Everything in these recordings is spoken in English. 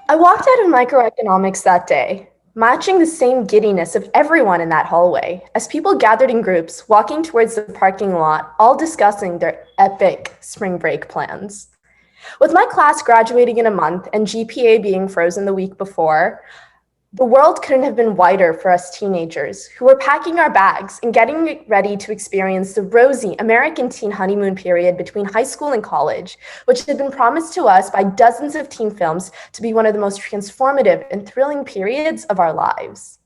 I walked out of microeconomics that day, matching the same giddiness of everyone in that hallway as people gathered in groups walking towards the parking lot, all discussing their epic spring break plans. With my class graduating in a month and GPA being frozen the week before, the world couldn't have been wider for us teenagers who were packing our bags and getting ready to experience the rosy American teen honeymoon period between high school and college, which had been promised to us by dozens of teen films to be one of the most transformative and thrilling periods of our lives.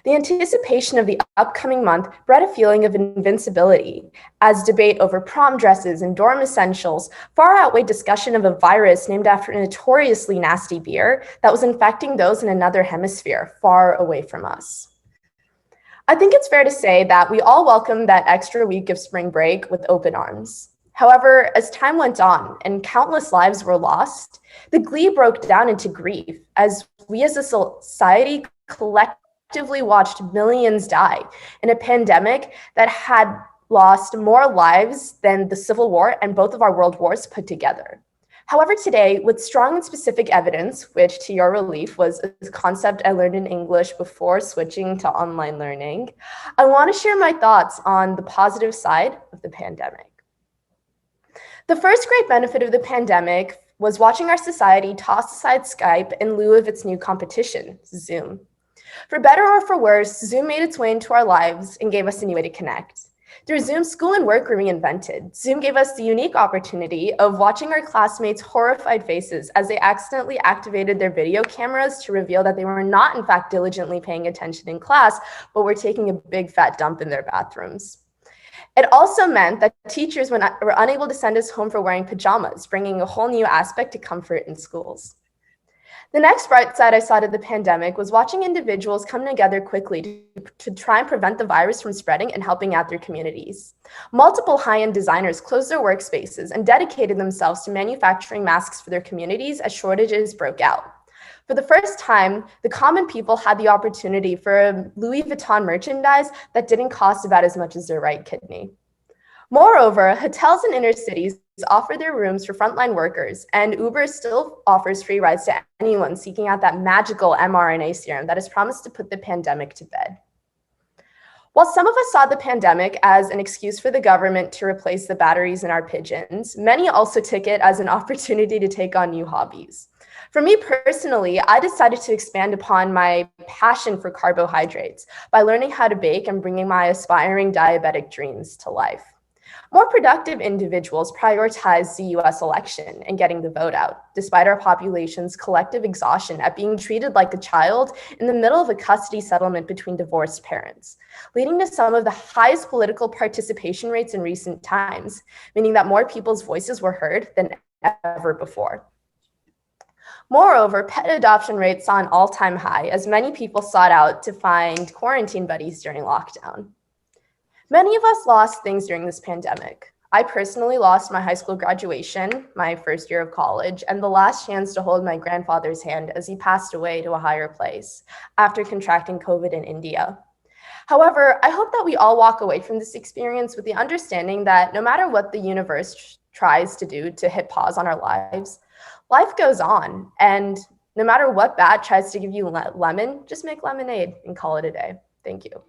The anticipation of the upcoming month bred a feeling of invincibility, as debate over prom dresses and dorm essentials far outweighed discussion of a virus named after a notoriously nasty beer that was infecting those in another hemisphere far away from us. I think it's fair to say that we all welcomed that extra week of spring break with open arms. However, as time went on and countless lives were lost, the glee broke down into grief as we as a society collectively watched millions die in a pandemic that had lost more lives than the Civil War and both of our world wars put together. However, today, with strong and specific evidence, which to your relief was a concept I learned in English before switching to online learning, I want to share my thoughts on the positive side of the pandemic. The first great benefit of the pandemic was watching our society toss aside Skype in lieu of its new competition, Zoom. For better or for worse, Zoom made its way into our lives and gave us a new way to connect. Through Zoom, school and work were reinvented. Zoom gave us the unique opportunity of watching our classmates' horrified faces as they accidentally activated their video cameras to reveal that they were not, in fact, diligently paying attention in class, but were taking a big fat dump in their bathrooms. It also meant that teachers were unable to send us home for wearing pajamas, bringing a whole new aspect to comfort in schools. The next bright side I saw to the pandemic was watching individuals come together quickly to try and prevent the virus from spreading and helping out their communities. Multiple high-end designers closed their workspaces and dedicated themselves to manufacturing masks for their communities as shortages broke out. For the first time, the common people had the opportunity for Louis Vuitton merchandise that didn't cost about as much as their right kidney. Moreover, hotels in inner cities offer their rooms for frontline workers, and Uber still offers free rides to anyone seeking out that magical mRNA serum that has promised to put the pandemic to bed. While some of us saw the pandemic as an excuse for the government to replace the batteries in our pigeons, many also took it as an opportunity to take on new hobbies. For me personally, I decided to expand upon my passion for carbohydrates by learning how to bake and bringing my aspiring diabetic dreams to life. More productive individuals prioritized the US election and getting the vote out, despite our population's collective exhaustion at being treated like a child in the middle of a custody settlement between divorced parents, leading to some of the highest political participation rates in recent times, meaning that more people's voices were heard than ever before. Moreover, pet adoption rates saw an all-time high as many people sought out to find quarantine buddies during lockdown. Many of us lost things during this pandemic. I personally lost my high school graduation, my first year of college, and the last chance to hold my grandfather's hand as he passed away to a higher place after contracting COVID in India. However, I hope that we all walk away from this experience with the understanding that no matter what the universe tries to do to hit pause on our lives, life goes on. And no matter what bat tries to give you lemon, just make lemonade and call it a day. Thank you.